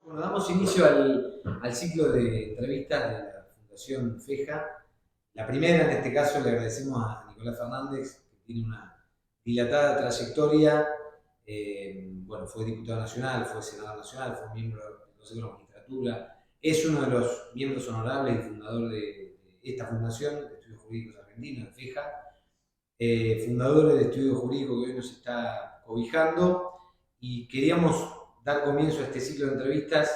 Bueno, damos inicio al ciclo de entrevistas de la Fundación FEJA. La primera, en este caso, le agradecemos a Nicolás Fernández, que tiene una dilatada trayectoria. Bueno, fue diputado nacional, fue senador nacional, fue miembro del Consejo de la Magistratura. Es uno de los miembros honorables y fundador de esta fundación, de Estudios Jurídicos Argentinos, de FEJA. Fundador del estudio jurídico que hoy nos está cobijando, y queríamos dar comienzo a este ciclo de entrevistas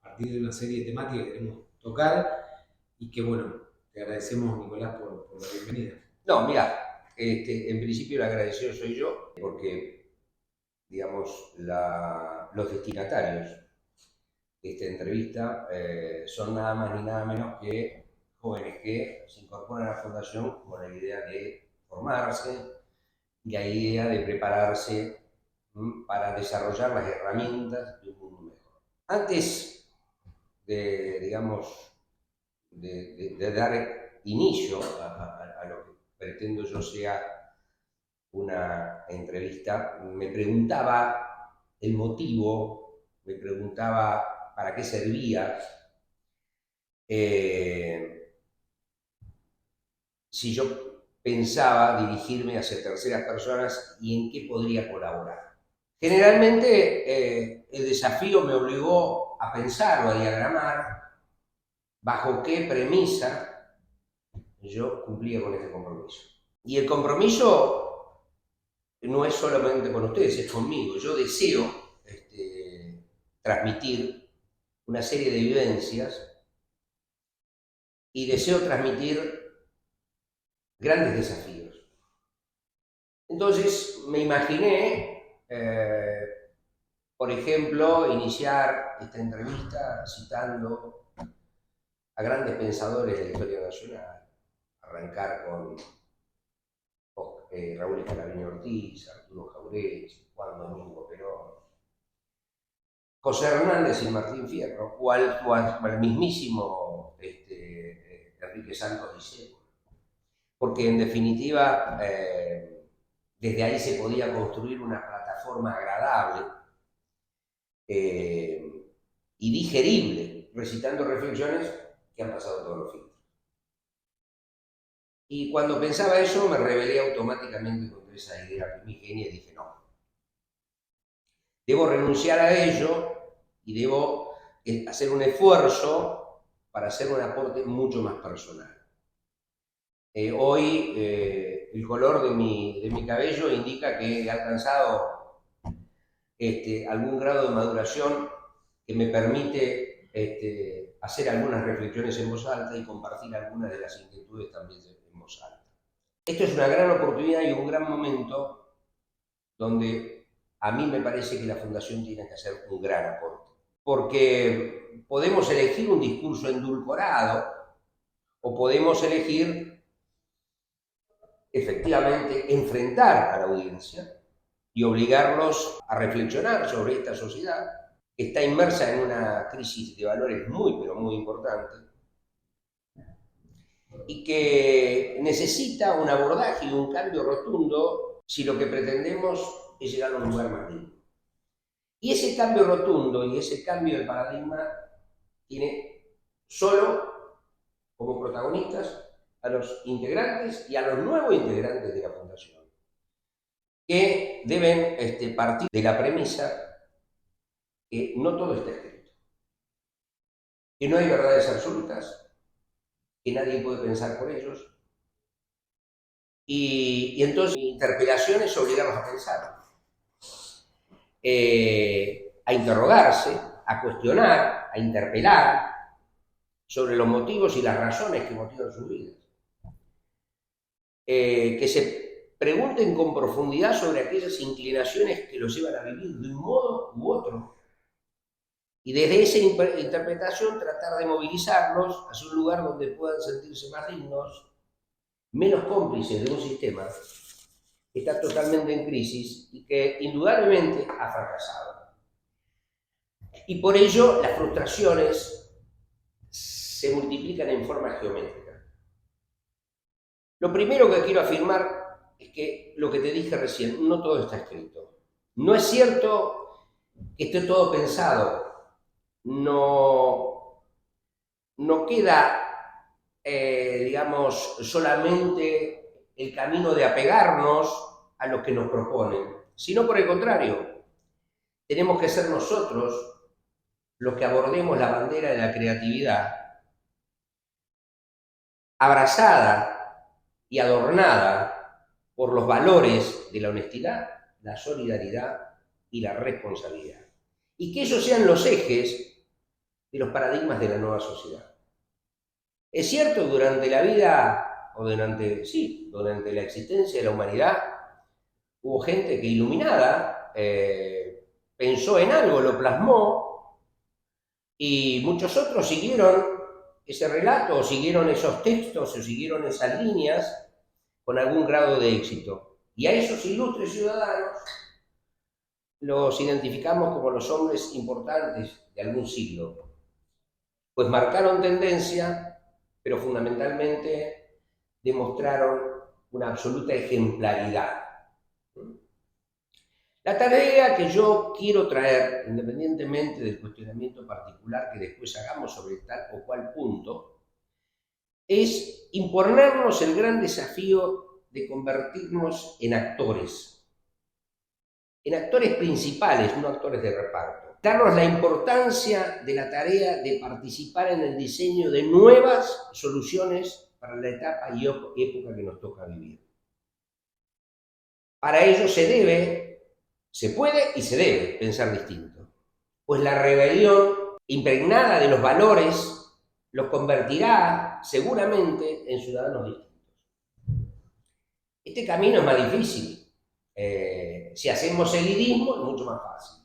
a partir de una serie de temáticas que queremos tocar y que, bueno, te agradecemos, Nicolás, por la bienvenida. No, mira, en principio el agradecido soy yo, porque, digamos, los destinatarios de esta entrevista son nada más ni nada menos que jóvenes que se incorporan a la Fundación con la idea de formarse, la idea de prepararse para desarrollar las herramientas de un mundo mejor. Antes de, digamos, de dar inicio a lo que pretendo yo sea una entrevista, me preguntaba el motivo, me preguntaba para qué servía, si yo pensaba dirigirme hacia terceras personas y en qué podría colaborar. Generalmente el desafío me obligó a pensar o a diagramar bajo qué premisa yo cumplía con este compromiso. Y el compromiso no es solamente con ustedes, es conmigo. Yo deseo transmitir una serie de vivencias y deseo transmitir grandes desafíos. Entonces me imaginé, por ejemplo, iniciar esta entrevista citando a grandes pensadores de la historia nacional, arrancar con Raúl Escalabrino Ortiz, Arturo Jauretche, Juan Domingo Perón, José Hernández y Martín Fierro, o al mismísimo Enrique Santos Discépolo. Porque en definitiva, desde ahí se podía construir una plataforma agradable y digerible, recitando reflexiones que han pasado todos los filtros. Y cuando pensaba eso, me rebelé automáticamente contra esa idea primigenia y dije no. Debo renunciar a ello y debo hacer un esfuerzo para hacer un aporte mucho más personal. Hoy el color de mi cabello indica que he alcanzado algún grado de maduración que me permite hacer algunas reflexiones en voz alta y compartir algunas de las inquietudes también en voz alta. Esto es una gran oportunidad y un gran momento donde a mí me parece que la Fundación tiene que hacer un gran aporte. Porque podemos elegir un discurso endulcorado o podemos elegir efectivamente enfrentar a la audiencia y obligarlos a reflexionar sobre esta sociedad que está inmersa en una crisis de valores muy, pero muy importante y que necesita un abordaje y un cambio rotundo si lo que pretendemos es llegar a un lugar más digno. Y ese cambio rotundo y ese cambio de paradigma tiene solo como protagonistas a los integrantes y a los nuevos integrantes de la Fundación, que deben partir de la premisa que no todo está escrito, que no hay verdades absolutas, que nadie puede pensar por ellos, y entonces mi interpelación es obligarlos a pensar, a interrogarse, a cuestionar, a interpelar sobre los motivos y las razones que motivan sus vidas. Que se pregunten con profundidad sobre aquellas inclinaciones que los llevan a vivir de un modo u otro. Y desde esa interpretación tratar de movilizarlos hacia un lugar donde puedan sentirse más dignos, menos cómplices de un sistema que está totalmente en crisis y que indudablemente ha fracasado. Y por ello las frustraciones se multiplican en forma geométrica. Lo primero que quiero afirmar es que lo que te dije recién, no todo está escrito. No es cierto que esté todo pensado. No queda, digamos, solamente el camino de apegarnos a lo que nos proponen, sino por el contrario, tenemos que ser nosotros los que abordemos la bandera de la creatividad, abrazada y adornada por los valores de la honestidad, la solidaridad y la responsabilidad. Y que esos sean los ejes de los paradigmas de la nueva sociedad. Es cierto, durante la vida, o durante la existencia de la humanidad, hubo gente que iluminada pensó en algo, lo plasmó, y muchos otros siguieron ese relato, o siguieron esos textos, o siguieron esas líneas con algún grado de éxito. Y a esos ilustres ciudadanos los identificamos como los hombres importantes de algún siglo, pues marcaron tendencia, pero fundamentalmente demostraron una absoluta ejemplaridad. La tarea que yo quiero traer, independientemente del cuestionamiento particular que después hagamos sobre tal o cual punto, es imponernos el gran desafío de convertirnos en actores principales, no actores de reparto. Darnos la importancia de la tarea de participar en el diseño de nuevas soluciones para la etapa y época que nos toca vivir. Para ello se puede y se debe pensar distinto, pues la rebelión impregnada de los valores los convertirá seguramente en ciudadanos distintos. Este camino es más difícil. Si hacemos seguidismo es mucho más fácil.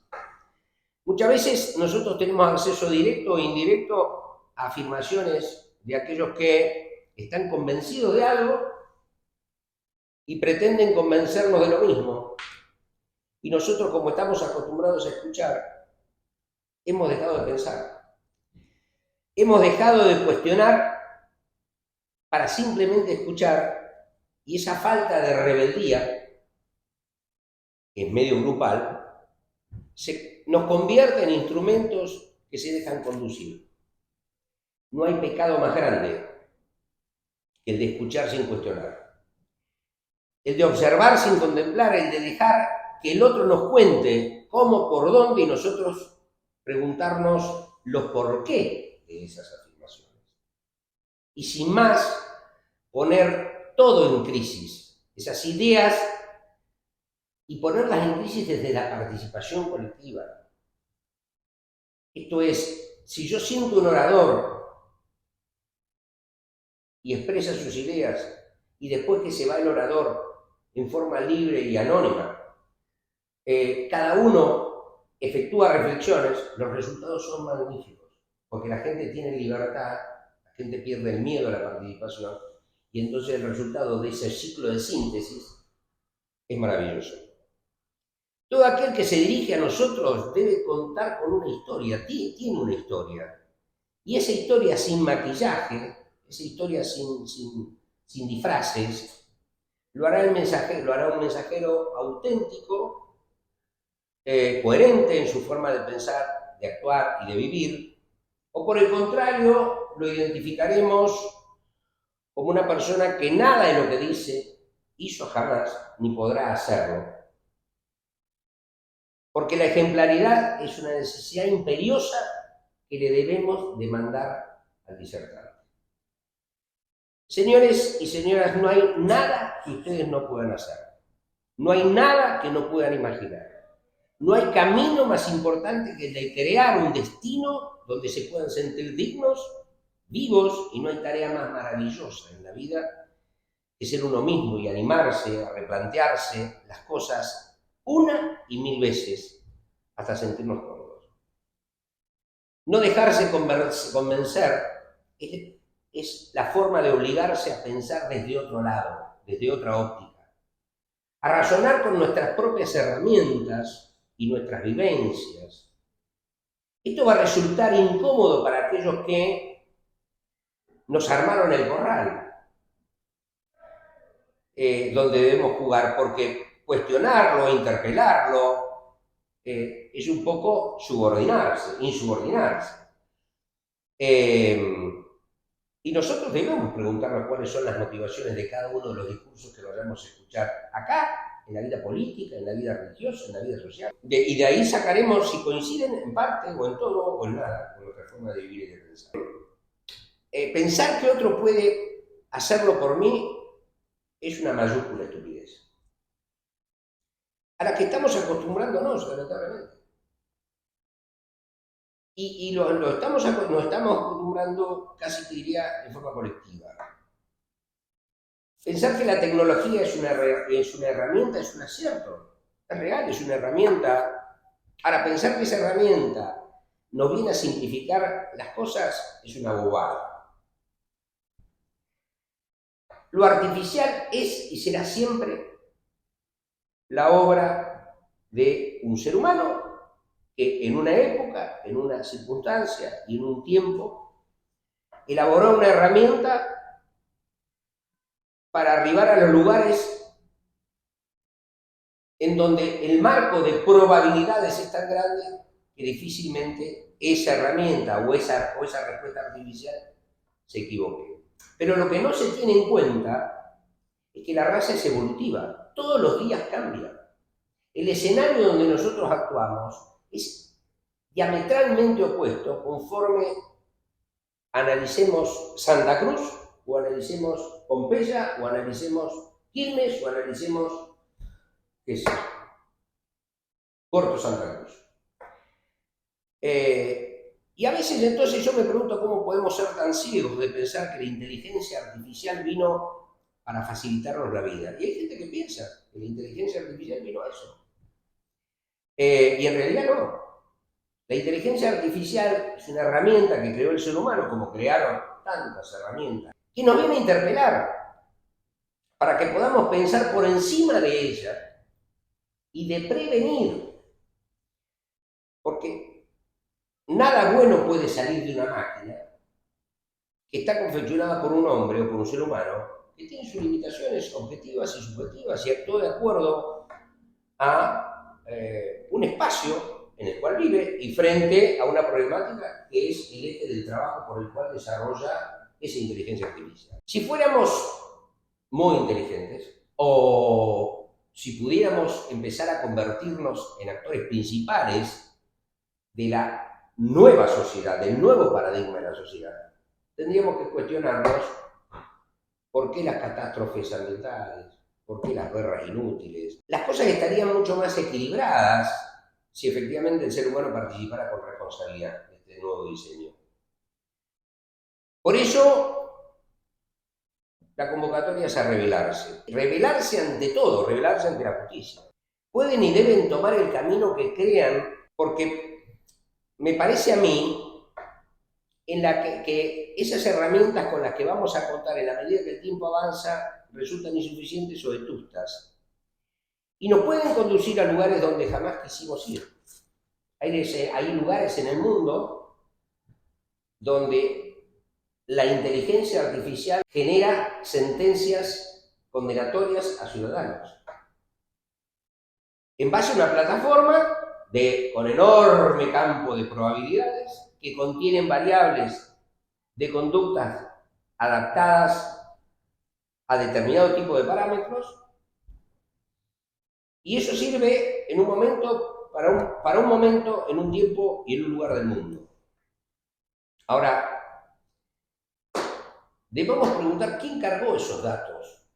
Muchas veces nosotros tenemos acceso directo o indirecto a afirmaciones de aquellos que están convencidos de algo y pretenden convencernos de lo mismo. Y nosotros, como estamos acostumbrados a escuchar, hemos dejado de pensar. Hemos dejado de cuestionar para simplemente escuchar, y esa falta de rebeldía, que es medio grupal, nos convierte en instrumentos que se dejan conducir. No hay pecado más grande que el de escuchar sin cuestionar, el de observar sin contemplar, el de dejar que el otro nos cuente cómo, por dónde, y nosotros preguntarnos los por qué de esas afirmaciones. Y sin más, poner todo en crisis, esas ideas, y ponerlas en crisis desde la participación colectiva. Esto es, si yo siento un orador y expresa sus ideas, y después que se va el orador en forma libre y anónima, cada uno efectúa reflexiones, los resultados son magníficos, porque la gente tiene libertad, la gente pierde el miedo a la participación, y entonces el resultado de ese ciclo de síntesis es maravilloso. Todo aquel que se dirige a nosotros debe contar con una historia, tiene una historia. Y esa historia sin maquillaje, esa historia sin disfraces, lo hará un mensajero auténtico, coherente en su forma de pensar, de actuar y de vivir, o por el contrario, lo identificaremos como una persona que nada de lo que dice hizo jamás ni podrá hacerlo. Porque la ejemplaridad es una necesidad imperiosa que le debemos demandar al disertante. Señores y señoras, no hay nada que ustedes no puedan hacer. No hay nada que no puedan imaginar. No hay camino más importante que el de crear un destino donde se puedan sentir dignos, vivos, y no hay tarea más maravillosa en la vida que ser uno mismo y animarse a replantearse las cosas una y mil veces hasta sentirnos cómodos. No dejarse convencer es la forma de obligarse a pensar desde otro lado, desde otra óptica, a razonar con nuestras propias herramientas y nuestras vivencias. Esto va a resultar incómodo para aquellos que nos armaron el corral, donde debemos jugar, porque cuestionarlo, interpelarlo, es un poco subordinarse, insubordinarse. Y nosotros debemos preguntarnos cuáles son las motivaciones de cada uno de los discursos que vayamos a escuchar acá, en la vida política, en la vida religiosa, en la vida social. Y de ahí sacaremos si coinciden en parte o en todo o en nada con nuestra forma de vivir y de pensar. Pensar que otro puede hacerlo por mí es una mayúscula estupidez, a la que estamos acostumbrándonos, lamentablemente. Y nos estamos acostumbrando, casi te diría, en forma colectiva. Pensar que la tecnología es una herramienta es un acierto, es real, es una herramienta. Ahora, pensar que esa herramienta nos viene a simplificar las cosas es una bobada. Lo artificial es y será siempre la obra de un ser humano que en una época, en una circunstancia y en un tiempo elaboró una herramienta para arribar a los lugares en donde el marco de probabilidades es tan grande que difícilmente esa herramienta o esa respuesta artificial se equivoque. Pero lo que no se tiene en cuenta es que la raza es evolutiva, todos los días cambia. El escenario donde nosotros actuamos es diametralmente opuesto conforme analicemos Santa Cruz, o analicemos Pompeya, o analicemos Quilmes, o analicemos, qué sé, Puerto Santa Cruz. Y a veces entonces yo me pregunto cómo podemos ser tan ciegos de pensar que la inteligencia artificial vino para facilitarnos la vida. Y hay gente que piensa que la inteligencia artificial vino a eso. Y en realidad no. La inteligencia artificial es una herramienta que creó el ser humano, como crearon tantas herramientas, que nos viene a interpelar para que podamos pensar por encima de ella y de prevenir. Porque nada bueno puede salir de una máquina que está confeccionada por un hombre o por un ser humano que tiene sus limitaciones objetivas y subjetivas y actúa de acuerdo a un espacio en el cual vive y frente a una problemática que es el eje del trabajo por el cual desarrolla esa inteligencia artificial. Si fuéramos muy inteligentes o si pudiéramos empezar a convertirnos en actores principales de la nueva sociedad, del nuevo paradigma de la sociedad, tendríamos que cuestionarnos por qué las catástrofes ambientales, por qué las guerras inútiles. Las cosas estarían mucho más equilibradas si efectivamente el ser humano participara con responsabilidad en este nuevo diseño. Por eso, la convocatoria es a rebelarse. Rebelarse ante todo, rebelarse ante la justicia. Pueden y deben tomar el camino que crean, porque me parece a mí en la que esas herramientas con las que vamos a contar en la medida que el tiempo avanza resultan insuficientes o vetustas y nos pueden conducir a lugares donde jamás quisimos ir. Hay lugares en el mundo donde la inteligencia artificial genera sentencias condenatorias a ciudadanos en base a una plataforma con enorme campo de probabilidades que contienen variables de conductas adaptadas a determinado tipo de parámetros, y eso sirve en un momento, para un momento, en un tiempo y en un lugar del mundo. Ahora, debemos preguntar quién cargó esos datos,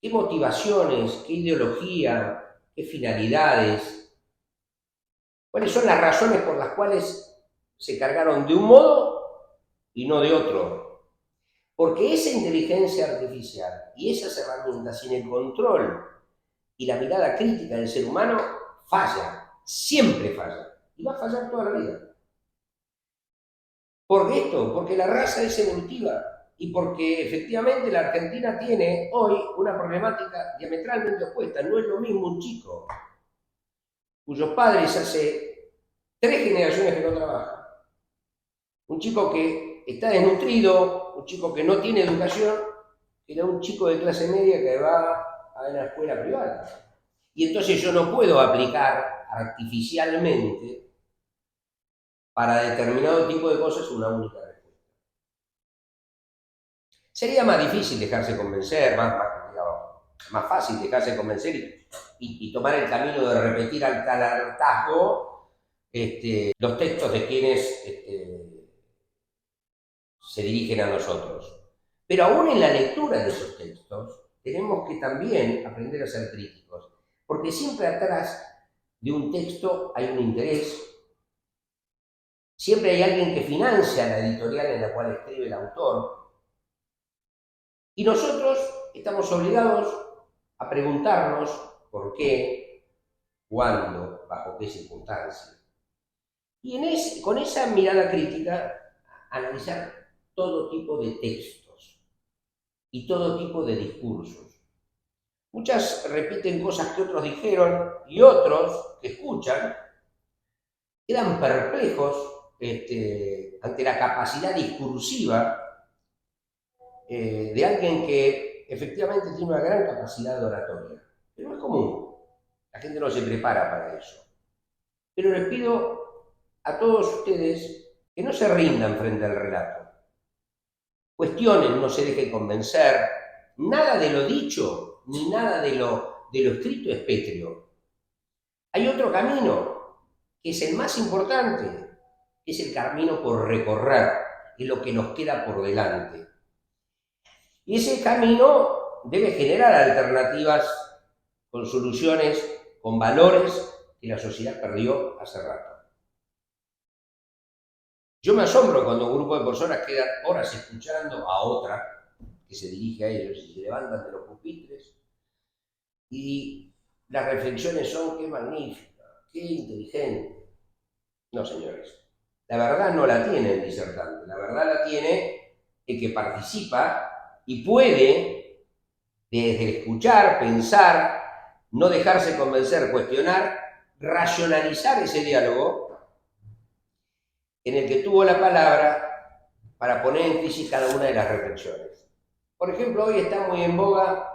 qué motivaciones, qué ideología, qué finalidades, cuáles son las razones por las cuales se cargaron de un modo y no de otro. Porque esa inteligencia artificial y esas herramientas sin el control y la mirada crítica del ser humano falla, siempre falla, y va a fallar toda la vida. ¿Por qué esto? Porque la raza es evolutiva y porque efectivamente la Argentina tiene hoy una problemática diametralmente opuesta. No es lo mismo un chico cuyos padres hace 3 generaciones que no trabajan, un chico que está desnutrido, un chico que no tiene educación, que era un chico de clase media que va a una escuela privada. Y entonces yo no puedo aplicar artificialmente para determinado tipo de cosas una única respuesta. Sería más difícil dejarse convencer, más fácil dejarse convencer y tomar el camino de repetir al tal hartazgo los textos de quienes se dirigen a nosotros. Pero aún en la lectura de esos textos tenemos que también aprender a ser críticos, porque siempre atrás de un texto hay un interés, siempre hay alguien que financia la editorial en la cual escribe el autor, y nosotros estamos obligados a preguntarnos por qué, cuándo, bajo qué circunstancias. Y con esa mirada crítica, analizar todo tipo de textos y todo tipo de discursos. Muchas repiten cosas que otros dijeron y otros que escuchan quedan perplejos ante la capacidad discursiva de alguien que efectivamente tiene una gran capacidad de oratoria. Pero no es común. La gente no se prepara para eso. Pero les pido a todos ustedes que no se rindan frente al relato. Cuestionen, no se dejen convencer. Nada de lo dicho ni nada de lo escrito es pétreo. Hay otro camino, que es el más importante, que es el camino por recorrer, es lo que nos queda por delante. Y ese camino debe generar alternativas con soluciones, con valores que la sociedad perdió hace rato. Yo me asombro cuando un grupo de personas quedan horas escuchando a otra que se dirige a ellos y se levantan de los pupitres y las reflexiones son: qué magnífica, qué inteligente. No, señores, la verdad no la tiene el disertante, la verdad la tiene el que participa y puede, desde escuchar, pensar, no dejarse convencer, cuestionar, racionalizar ese diálogo en el que tuvo la palabra para poner en crisis cada una de las reflexiones. Por ejemplo, hoy está muy en boga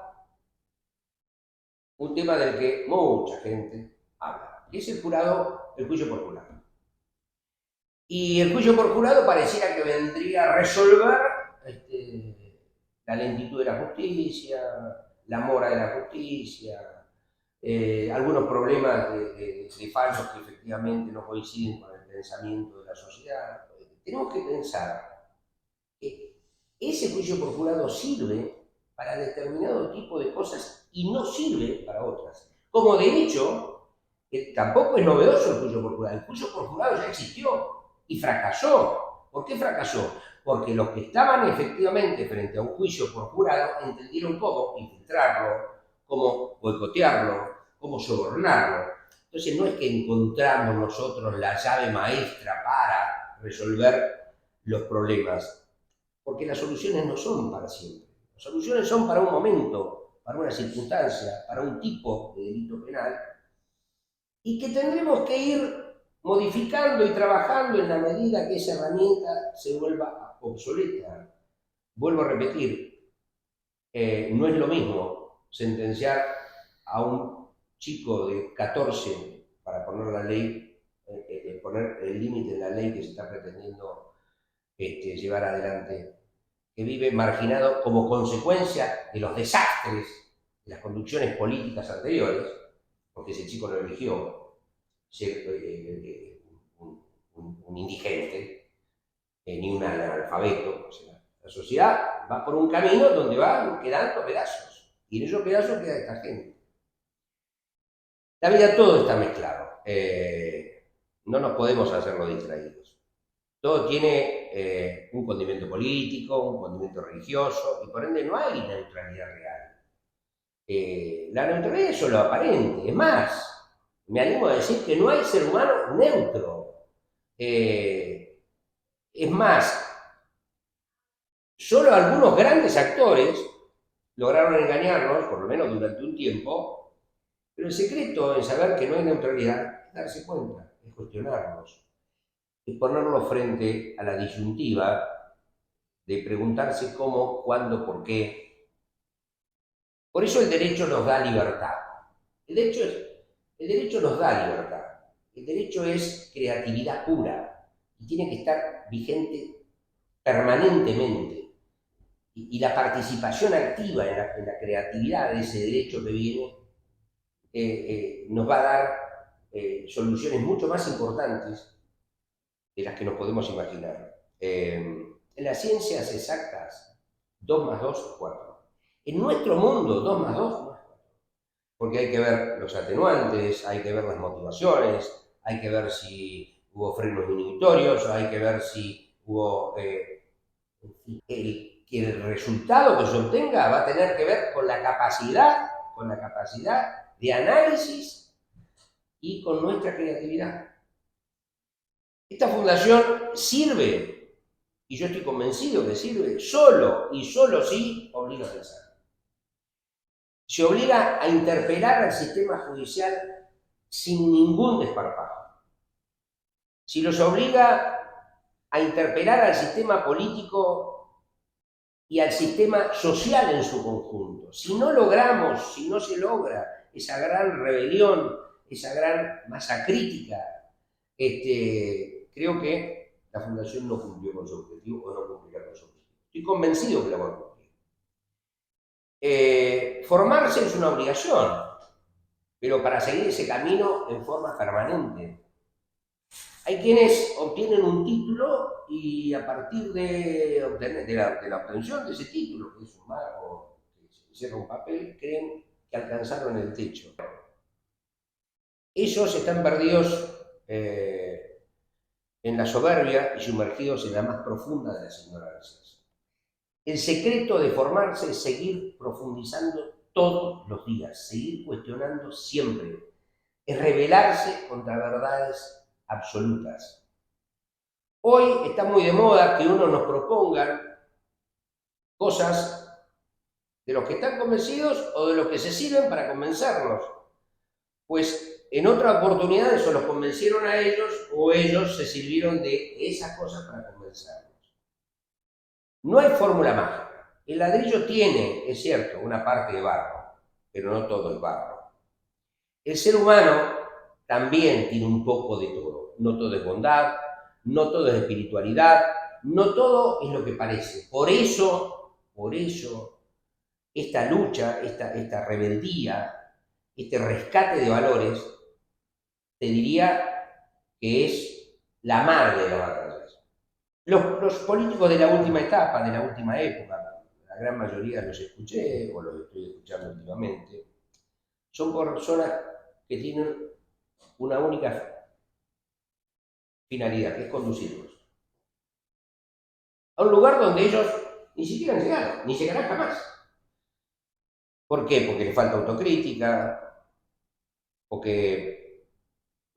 un tema del que mucha gente habla, que es el juicio por jurado. Y el juicio por jurado pareciera que vendría a resolver la lentitud de la justicia, la mora de la justicia, algunos problemas de fallos que efectivamente no coinciden con el pensamiento de la sociedad. Tenemos que pensar que ese juicio por jurado sirve para determinado tipo de cosas y no sirve para otras. Como de hecho, tampoco es novedoso el juicio por jurado. El juicio por jurado ya existió y fracasó. ¿Por qué fracasó? Porque los que estaban efectivamente frente a un juicio por jurado entendieron cómo infiltrarlo, cómo boicotearlo, cómo sobornarlo. Entonces no es que encontramos nosotros la llave maestra para resolver los problemas, porque las soluciones no son para siempre. Las soluciones son para un momento, para una circunstancia, para un tipo de delito penal, y que tendremos que ir modificando y trabajando en la medida que esa herramienta se vuelva obsoleta. Vuelvo a repetir, no es lo mismo sentenciar a un chico de 14 para poner la ley, poner el límite en la ley que se está pretendiendo llevar adelante, que vive marginado como consecuencia de los desastres de las conducciones políticas anteriores, porque ese chico no eligió ser un indigente, ni un analfabeto. O sea, la sociedad va por un camino donde van quedando pedazos, y en esos pedazos queda esta gente. La vida todo está mezclado, no nos podemos hacerlo distraídos. Todo tiene un condimento político, un condimento religioso, y por ende no hay neutralidad real. La neutralidad es solo aparente, es más, me animo a decir que no hay ser humano neutro. Es más, solo algunos grandes actores lograron engañarnos, por lo menos durante un tiempo, pero el secreto en saber que no hay neutralidad es darse cuenta, es cuestionarnos, es ponernos frente a la disyuntiva de preguntarse cómo, cuándo, por qué. Por eso el derecho nos da libertad. El derecho nos da libertad. El derecho es creatividad pura y tiene que estar vigente permanentemente. Y la participación activa en la creatividad de ese derecho que viene nos va a dar soluciones mucho más importantes de las que nos podemos imaginar. En las ciencias exactas, 2 más 2 es 4. En nuestro mundo, 2 más 2 no es 4. Porque hay que ver los atenuantes, hay que ver las motivaciones, hay que ver si hubo frenos inhibitorios, hay que ver si hubo... el resultado que se obtenga va a tener que ver con la capacidad de análisis y con nuestra creatividad. Esta fundación sirve, y yo estoy convencido que sirve, solo y solo si obliga a pensar. Se obliga a interpelar al sistema judicial sin ningún desparpajo. Si los obliga a interpelar al sistema político y al sistema social en su conjunto. Si no logramos, si no se logra esa gran rebelión, esa gran masa crítica, creo que la Fundación no cumplió con su objetivo o no cumplirá con su objetivo. Estoy convencido que lo va a cumplir. Formarse es una obligación, pero para seguir ese camino en forma permanente. Hay quienes obtienen un título y a partir de la obtención de ese título, que es un marco, que se cierra un papel, creen que alcanzaron el techo. Ellos están perdidos en la soberbia y sumergidos en la más profunda de las ignorancias. El secreto de formarse es seguir profundizando todos los días, seguir cuestionando siempre, es rebelarse contra verdades absolutas. Hoy está muy de moda que uno nos propongan cosas de los que están convencidos o de los que se sirven para convencernos. Pues en otra oportunidad eso los convencieron a ellos o ellos se sirvieron de esas cosas para convencernos. No hay fórmula mágica. El ladrillo tiene, es cierto, una parte de barro, pero no todo es barro. El ser humano también tiene un poco de todo. No todo es bondad, no todo es espiritualidad, no todo es lo que parece. Por eso, esta lucha, esta rebeldía, este rescate de valores, te diría que es la madre de las batallas. Los políticos de la última etapa, de la última época, la gran mayoría los escuché o los estoy escuchando últimamente, son personas que tienen una única finalidad, que es conducirlos a un lugar donde ellos ni siquiera han llegado, ni llegarán jamás. ¿Por qué? Porque les falta autocrítica, porque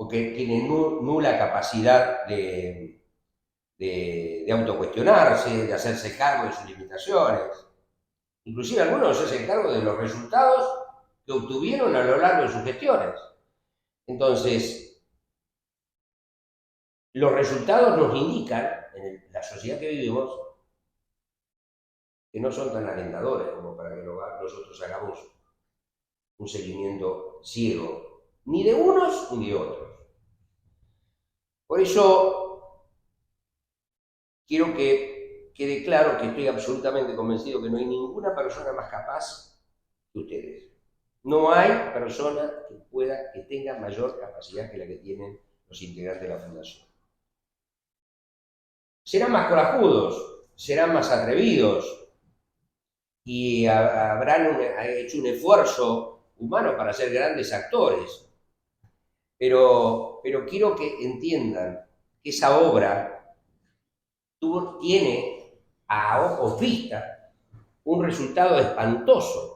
tienen nula capacidad de autocuestionarse, de hacerse cargo de sus limitaciones. Inclusive algunos se hacen cargo de los resultados que obtuvieron a lo largo de sus gestiones. Entonces, los resultados nos indican, en la sociedad que vivimos, que no son tan alentadores como para que nosotros hagamos un seguimiento ciego, ni de unos ni de otros. Por eso, quiero que quede claro que estoy absolutamente convencido que no hay ninguna persona más capaz que ustedes. No hay persona que tenga mayor capacidad que la que tienen los integrantes de la Fundación. Serán más corajudos, serán más atrevidos y habrán hecho un esfuerzo humano para ser grandes actores. Pero quiero que entiendan que esa obra tiene a ojos vista un resultado espantoso.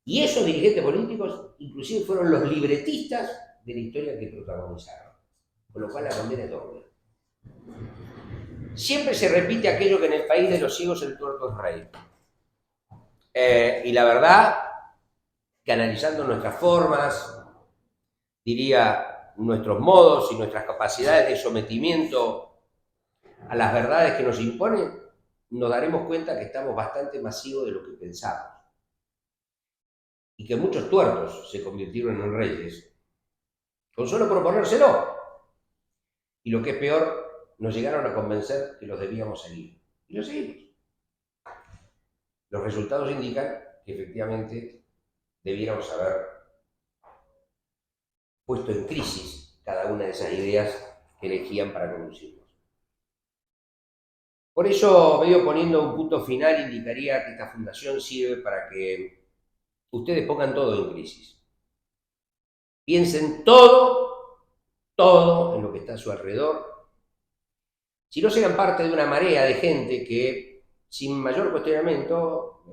Y esos dirigentes políticos inclusive fueron los libretistas de la historia que protagonizaron. Con lo cual la condena es doble. Siempre se repite aquello que en el país de los ciegos el tuerto es rey. Y la verdad que analizando nuestras formas, diría nuestros modos y nuestras capacidades de sometimiento a las verdades que nos imponen, nos daremos cuenta que estamos bastante más ciegos de lo que pensamos. y que muchos tuertos se convirtieron en reyes, con solo proponérselo. Y lo que es peor, nos llegaron a convencer que los debíamos seguir. Y lo seguimos. Los resultados indican que efectivamente debiéramos haber puesto en crisis cada una de esas ideas que elegían para conducirnos. Por eso, medio poniendo un punto final, indicaría que esta fundación sirve para que ustedes pongan todo en crisis. Piensen todo en lo que está a su alrededor. Si no sean parte de una marea de gente que, sin mayor cuestionamiento,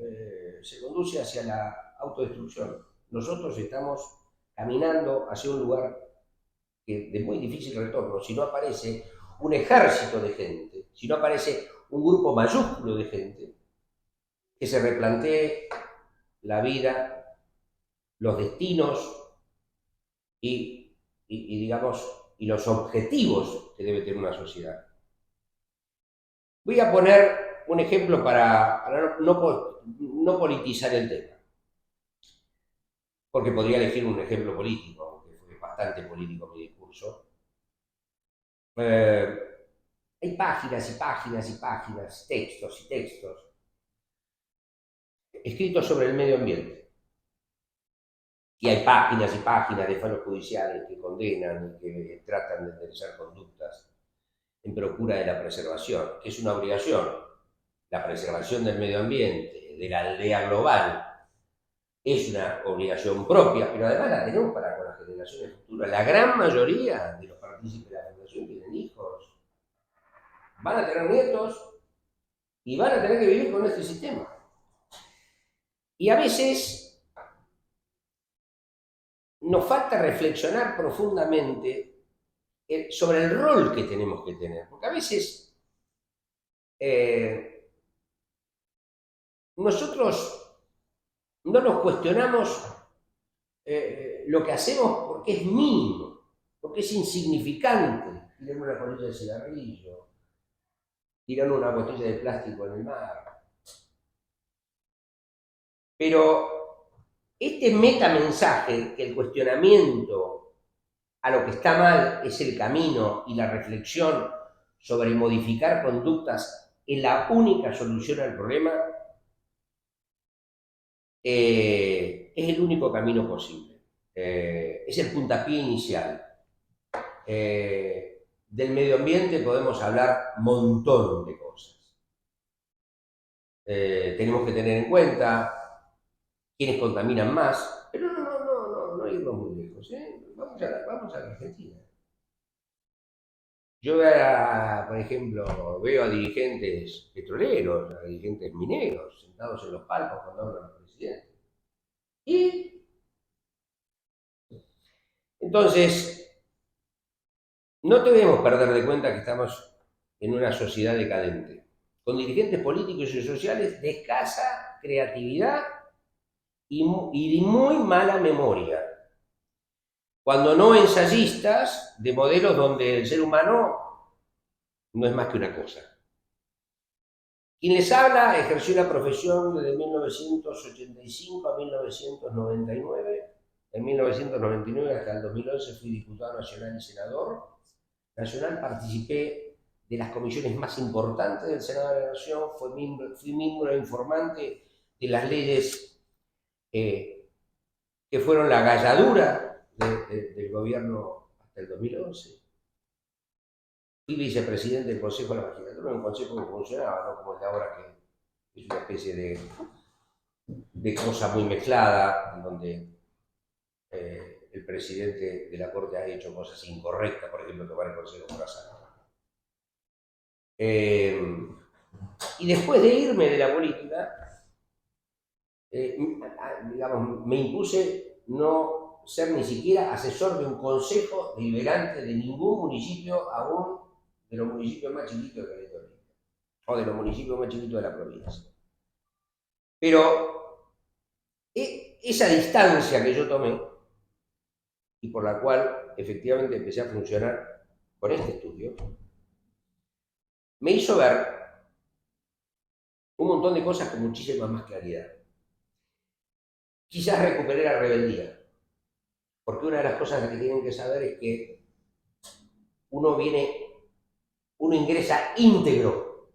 se conduce hacia la autodestrucción. Nosotros estamos caminando hacia un lugar de muy difícil retorno. Si no aparece un ejército de gente, si no aparece un grupo mayúsculo de gente que se replantee la vida, los destinos y digamos, y los objetivos que debe tener una sociedad. Voy a poner un ejemplo para no politizar el tema, porque podría elegir un ejemplo político, aunque fue bastante político mi discurso. Hay páginas y páginas y páginas, textos y textos, escritos sobre el medio ambiente. Y hay páginas y páginas de fallos judiciales que condenan y que tratan de enderezar conductas en procura de la preservación, que es una obligación. La preservación del medio ambiente, de la aldea global, es una obligación propia, pero además la tenemos para con las generaciones futuras. La gran mayoría de los partícipes de la fundación tienen hijos, van a tener nietos y van a tener que vivir con este sistema. Y a veces nos falta reflexionar profundamente sobre el rol que tenemos que tener, porque a veces nosotros no nos cuestionamos lo que hacemos porque es mínimo, porque es insignificante. Tirar una colilla de cigarrillo, tirar una botella de plástico en el mar. Pero este metamensaje, que el cuestionamiento a lo que está mal es el camino y la reflexión sobre modificar conductas es la única solución al problema, es el único camino posible. Es el puntapié inicial. Del medio ambiente podemos hablar un montón de cosas. Tenemos que tener en cuenta quiénes contaminan más, pero no irnos muy lejos. Vamos a la Argentina. Yo, por ejemplo, veo a dirigentes petroleros, a dirigentes mineros, sentados en los palcos cuando hablan los presidentes. Y entonces, no debemos perder de cuenta que estamos en una sociedad decadente, con dirigentes políticos y sociales de escasa creatividad y de muy mala memoria, cuando no ensayistas de modelos donde el ser humano no es más que una cosa. Quien les habla ejerció la profesión desde 1985 a 1999. En 1999 hasta el 2011 fui diputado nacional y senador nacional. Participé de las comisiones más importantes del Senado de la Nación. Fui miembro informante de las leyes que fueron la galladura del gobierno hasta el 2011. Fui vicepresidente del Consejo de la Magistratura, un consejo que funcionaba, no como el de ahora, que es una especie de cosa muy mezclada, en donde el presidente de la Corte ha hecho cosas incorrectas, por ejemplo, tomar el Consejo por azar. Y después de irme de la política, digamos, me impuse no ser ni siquiera asesor de un consejo deliberante de ningún municipio, aún de los municipios más chiquitos de Caleta Olivia, o de los municipios más chiquitos de la provincia. Pero esa distancia que yo tomé, y por la cual efectivamente empecé a funcionar con este estudio, me hizo ver un montón de cosas con muchísima más claridad. quizás recuperé la rebeldía, porque una de las cosas que tienen que saber es que uno ingresa íntegro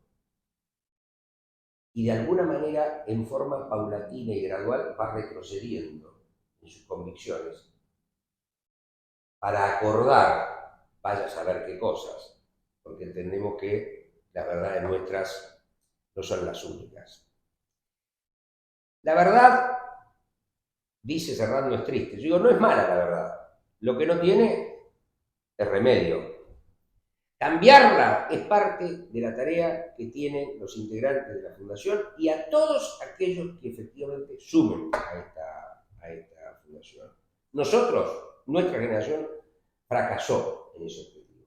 y de alguna manera, en forma paulatina y gradual, va retrocediendo en sus convicciones para acordar, vaya a saber qué cosas, porque entendemos que las verdades nuestras no son las únicas. La verdad, dice Serrano, es triste. Yo digo, no es mala la verdad. Lo que no tiene es remedio. Cambiarla es parte de la tarea que tienen los integrantes de la Fundación y a todos aquellos que efectivamente sumen a esta Fundación. Nosotros, nuestra generación, fracasó en ese objetivo.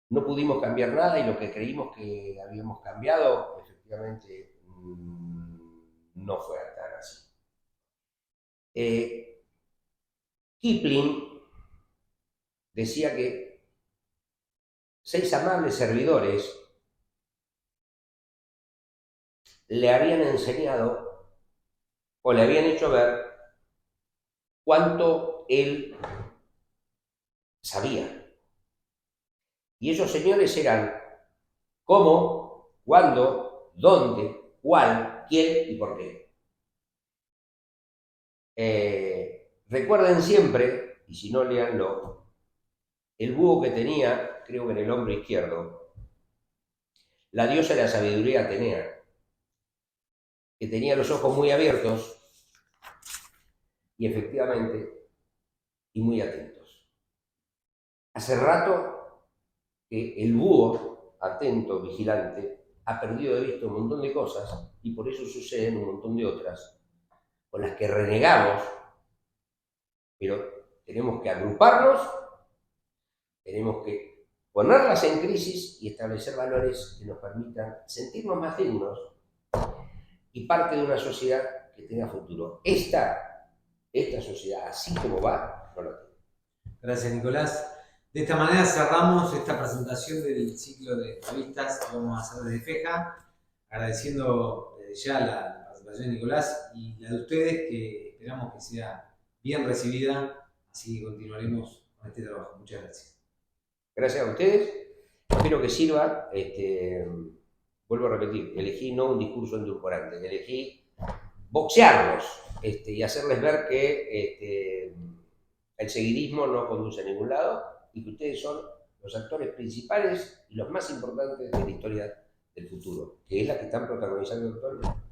No pudimos cambiar nada y lo que creímos que habíamos cambiado, efectivamente, no fue tan así. Kipling decía que 6 amables servidores le habían enseñado o le habían hecho ver cuánto él sabía. Y esos señores eran cómo, cuándo, dónde, cuál, quién y por qué. Recuerden siempre, y si no, léanlo, el búho que tenía, creo que en el hombro izquierdo, la diosa de la sabiduría Atenea, que tenía los ojos muy abiertos y efectivamente, y muy atentos. Hace rato que el búho, atento, vigilante, ha perdido de vista un montón de cosas y por eso suceden un montón de otras con las que renegamos, pero tenemos que agruparnos, tenemos que ponerlas en crisis y establecer valores que nos permitan sentirnos más dignos y parte de una sociedad que tenga futuro. Esta sociedad, así como va, no lo tiene. Gracias, Nicolás. De esta manera cerramos esta presentación del ciclo de entrevistas que vamos a hacer desde FEJA, agradeciendo ya la participación de Nicolás y la de ustedes, que esperamos que sea bien recibida, así que continuaremos con este trabajo. Muchas gracias. Gracias a ustedes, espero que sirva. Vuelvo a repetir, elegí no un discurso endulcorante, elegí boxearlos y hacerles ver que el seguidismo no conduce a ningún lado y que ustedes son los actores principales y los más importantes de la historia del futuro, que es la que están protagonizando actualmente.